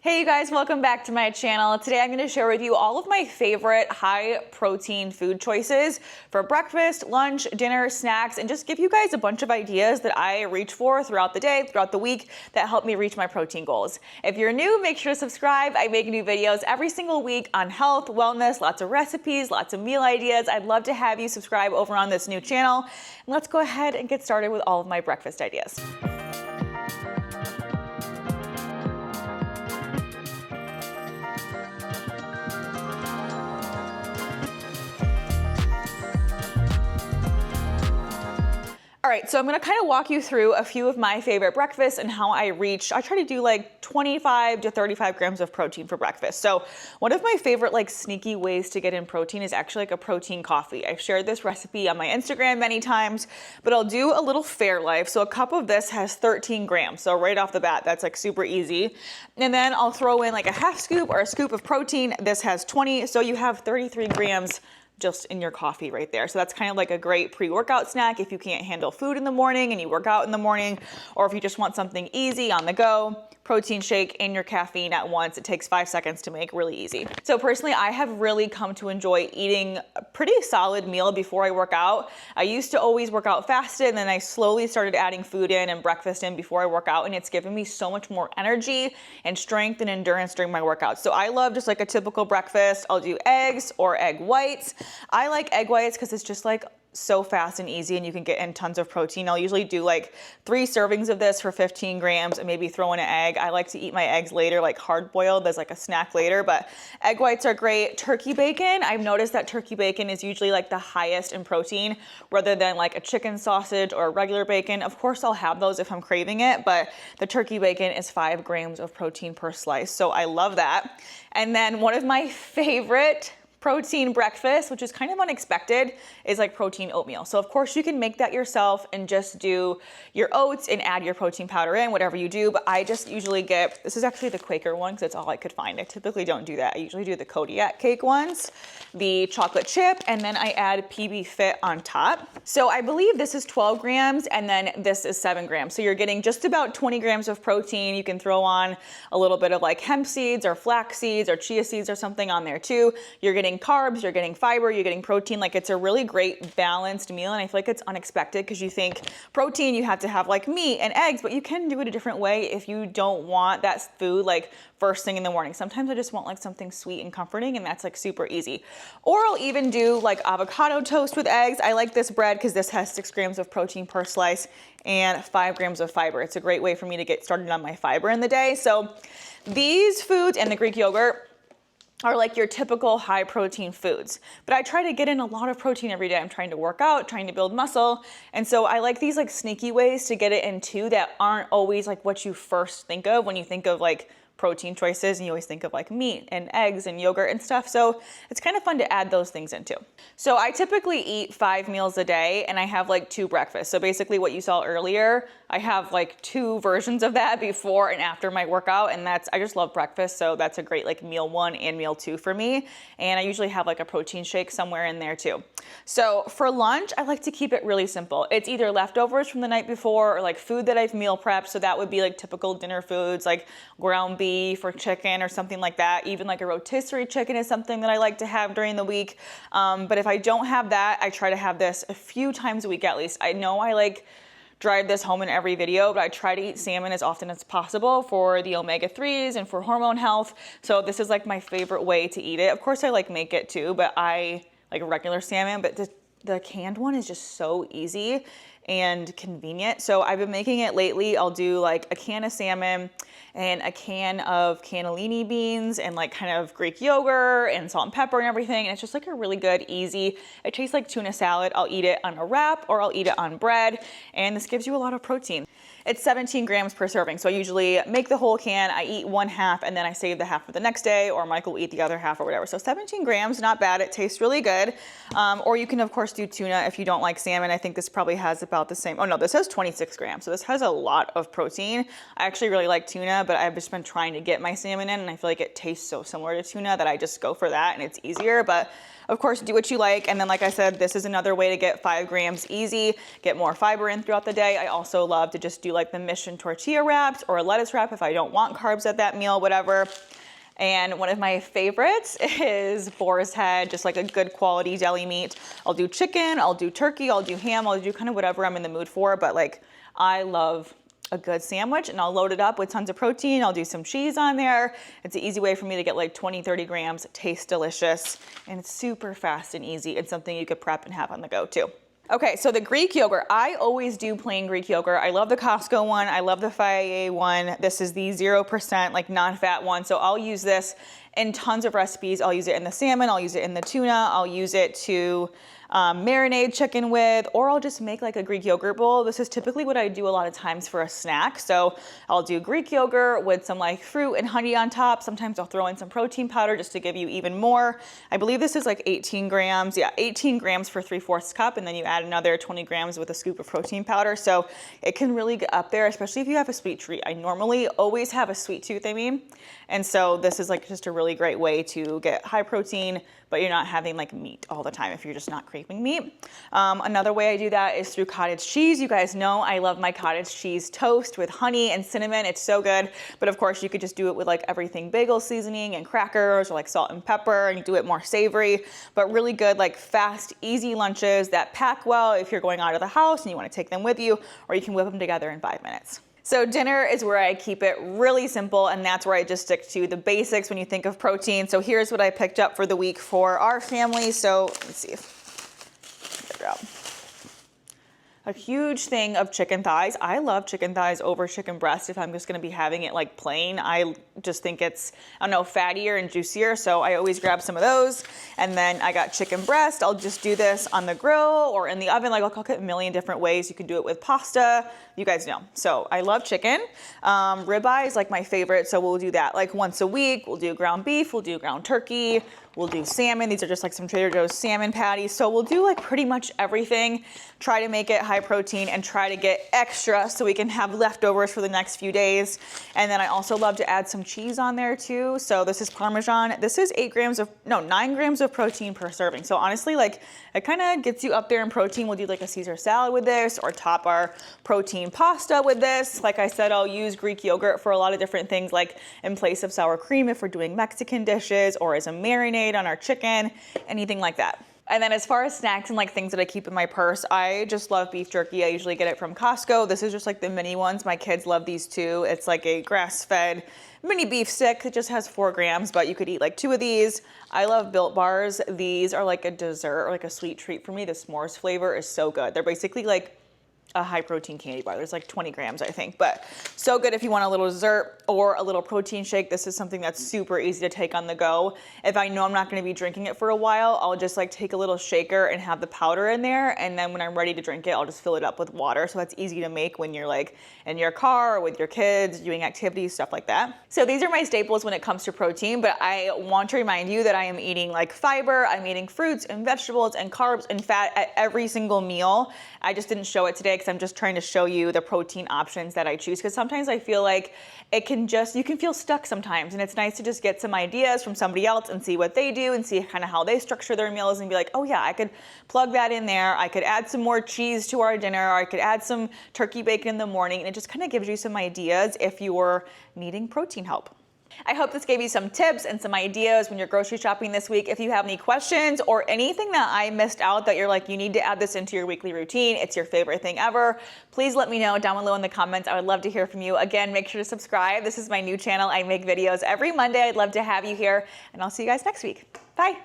Hey you guys, welcome back to my channel. Today I'm going to share with you all of my favorite high protein food choices for breakfast, lunch, dinner, snacks, and just give you guys a bunch of ideas that I reach for throughout the day, throughout the week that help me reach my protein goals. If you're new, make sure to subscribe. I make new videos every single week on health, wellness, lots of recipes, lots of meal ideas. I'd love to have you subscribe over on this new channel. And let's go ahead and get started with all of my breakfast ideas. All right, so I'm gonna kind of walk you through a few of my favorite breakfasts and how I try to do like 25 to 35 grams of protein for breakfast. So one of my favorite like sneaky ways to get in protein is actually like a protein coffee. I've shared this recipe on my Instagram many times, but I'll do a little Fairlife. So a cup of this has 13 grams. So right off the bat, that's like super easy. And then I'll throw in like a half scoop or a scoop of protein. This has 20, so you have 33 grams just in your coffee right there. So that's kind of like a great pre-workout snack if you can't handle food in the morning and you work out in the morning, or if you just want something easy on the go. Protein shake and your caffeine at once. It takes 5 seconds to make, really easy. So personally, I have really come to enjoy eating a pretty solid meal before I work out. I used to always work out fasted, and then I slowly started adding food in and breakfast in before I work out, and it's given me so much more energy and strength and endurance during my workouts. So I love just like a typical breakfast. I'll do eggs or egg whites. I like egg whites because it's just like so fast and easy, and you can get in tons of protein. I'll usually do like 3 servings of this for 15 grams and maybe throw in an egg. I like to eat my eggs later, like hard boiled as like a snack later, but egg whites are great. Turkey bacon, I've noticed that turkey bacon is usually like the highest in protein rather than like a chicken sausage or a regular bacon. Of course, I'll have those if I'm craving it, but the turkey bacon is 5 grams of protein per slice. So I love that. And then one of my favorite protein breakfast, which is kind of unexpected, is like protein oatmeal. So of course you can make that yourself and just do your oats and add your protein powder in, whatever you do. But I just usually get, this is actually the Quaker one because it's all I could find. I typically don't do that. I usually do the Kodiak cake ones, the chocolate chip, and then I add PB Fit on top. So I believe this is 12 grams and then this is 7 grams. So you're getting just about 20 grams of protein. You can throw on a little bit of like hemp seeds or flax seeds or chia seeds or something on there too. You're getting carbs, you're getting fiber, you're getting protein. Like it's a really great balanced meal, and I feel like it's unexpected because you think protein you have to have like meat and eggs, but you can do it a different way if you don't want that food like first thing in the morning. Sometimes I just want like something sweet and comforting, and that's like super easy. Or I'll even do like avocado toast with eggs. I like this bread because this has 6 grams of protein per slice and 5 grams of fiber. It's a great way for me to get started on my fiber in the day. So these foods and the Greek yogurt are like your typical high protein foods. But I try to get in a lot of protein every day. I'm trying to work out, trying to build muscle. And so I like these like sneaky ways to get it in too that aren't always like what you first think of when you think of like protein choices, and you always think of like meat and eggs and yogurt and stuff. So it's kind of fun to add those things into. So I typically eat 5 meals a day, and I have like 2 breakfasts. So basically what you saw earlier, I have like 2 versions of that before and after my workout, and I just love breakfast. So that's a great like meal 1 and meal 2 for me. And I usually have like a protein shake somewhere in there too. So for lunch, I like to keep it really simple. It's either leftovers from the night before or like food that I've meal prepped. So that would be like typical dinner foods like ground beef or chicken or something like that. Even like a rotisserie chicken is something that I like to have during the week. But if I don't have that, I try to have this a few times a week at least. I know I like drive this home in every video, but I try to eat salmon as often as possible for the omega-3s and for hormone health. So this is like my favorite way to eat it. Of course I like make it too, but I like regular salmon, but the canned one is just so easy and convenient. So I've been making it lately. I'll do like a can of salmon and a can of cannellini beans and like kind of Greek yogurt and salt and pepper and everything. And it's just like a really good, easy, it tastes like tuna salad. I'll eat it on a wrap or I'll eat it on bread. And this gives you a lot of protein. It's 17 grams per serving. So I usually make the whole can, I eat 1/2, and then I save the half for the next day, or Michael will eat the other half or whatever. So 17 grams, not bad. It tastes really good. Or you can of course do tuna if you don't like salmon. I think this probably has about the same. Oh no, this has 26 grams. So this has a lot of protein. I actually really like tuna, but I've just been trying to get my salmon in, and I feel like it tastes so similar to tuna that I just go for that, and it's easier. But of course, do what you like. And then, like I said, this is another way to get 5 grams easy, get more fiber in throughout the day. I also love to just do like the Mission tortilla wraps or a lettuce wrap if I don't want carbs at that meal, whatever. And one of my favorites is boar's head, just like a good quality deli meat. I'll do chicken, I'll do turkey, I'll do ham, I'll do kind of whatever I'm in the mood for, but like I love a good sandwich, and I'll load it up with tons of protein. I'll do some cheese on there. It's an easy way for me to get like 20, 30 grams. It tastes delicious, and it's super fast and easy. It's something you could prep and have on the go too. Okay, so the Greek yogurt, I always do plain Greek yogurt. I love the Costco one. I love the Fage one. This is the 0% like non-fat one. So I'll use this in tons of recipes. I'll use it in the salmon. I'll use it in the tuna. I'll use it to marinate chicken with, or I'll just make like a Greek yogurt bowl. This is typically what I do a lot of times for a snack. So I'll do Greek yogurt with some like fruit and honey on top. Sometimes I'll throw in some protein powder just to give you even more. I believe this is like 18 grams. Yeah, 18 grams for 3/4 cup. And then you add another 20 grams with a scoop of protein powder. So it can really get up there, especially if you have a sweet treat. I normally always have a sweet tooth, and so this is like just a really great way to get high protein, but you're not having like meat all the time if you're just not craving meat. Another way I do that is through cottage cheese. You guys know I love my cottage cheese toast with honey and cinnamon. It's so good. But of course you could just do it with like everything bagel seasoning and crackers or like salt and pepper, and you do it more savory, but really good like fast, easy lunches that pack well if you're going out of the house and you want to take them with you, or you can whip them together in 5 minutes. So dinner is where I keep it really simple, and that's where I just stick to the basics when you think of protein. So here's what I picked up for the week for our family. So let's see if, there we go. A huge thing of chicken thighs. I love chicken thighs over chicken breast if I'm just gonna be having it like plain. I just think it's, I don't know, fattier and juicier, so I always grab some of those. And then I got chicken breast. I'll just do this on the grill or in the oven. Like I'll cook it a million different ways. You can do it with pasta. You guys know. So I love chicken. Ribeye is like my favorite, so we'll do that like once a week. We'll do ground beef, we'll do ground turkey, we'll do salmon. These are just like some Trader Joe's salmon patties. So we'll do like pretty much everything. Try to make it high protein and try to get extra so we can have leftovers for the next few days. And then I also love to add some cheese on there too. So this is Parmesan. This is 9 grams of protein per serving. So honestly, like it kind of gets you up there in protein. We'll do like a Caesar salad with this, or top our protein pasta with this. Like I said, I'll use Greek yogurt for a lot of different things, like in place of sour cream if we're doing Mexican dishes, or as a marinade on our chicken, anything like that. And then as far as snacks and like things that I keep in my purse, I just love beef jerky. I usually get it from Costco. This is just like the mini ones. My kids love these too. It's like a grass-fed mini beef stick. It just has 4 grams, but you could eat like 2 of these. I love Built Bars. These are like a dessert or like a sweet treat for me. The s'mores flavor is so good. They're basically like a high protein candy bar. There's like 20 grams, I think, but so good if you want a little dessert or a little protein shake. This is something that's super easy to take on the go. If I know I'm not going to be drinking it for a while, I'll just like take a little shaker and have the powder in there. And then when I'm ready to drink it, I'll just fill it up with water. So that's easy to make when you're like in your car or with your kids, doing activities, stuff like that. So these are my staples when it comes to protein, but I want to remind you that I am eating like fiber. I'm eating fruits and vegetables and carbs and fat at every single meal. I just didn't show it today because I'm just trying to show you the protein options that I choose, because sometimes I feel like you can feel stuck sometimes, and it's nice to just get some ideas from somebody else and see what they do and see kind of how they structure their meals and be like, oh yeah, I could plug that in there. I could add some more cheese to our dinner, or I could add some turkey bacon in the morning, and it just kind of gives you some ideas if you're needing protein help. I hope this gave you some tips and some ideas when you're grocery shopping this week. If you have any questions or anything that I missed out that you're like, you need to add this into your weekly routine, it's your favorite thing ever, please let me know down below in the comments. I would love to hear from you. Again, make sure to subscribe. This is my new channel. I make videos every Monday. I'd love to have you here, and I'll see you guys next week. Bye.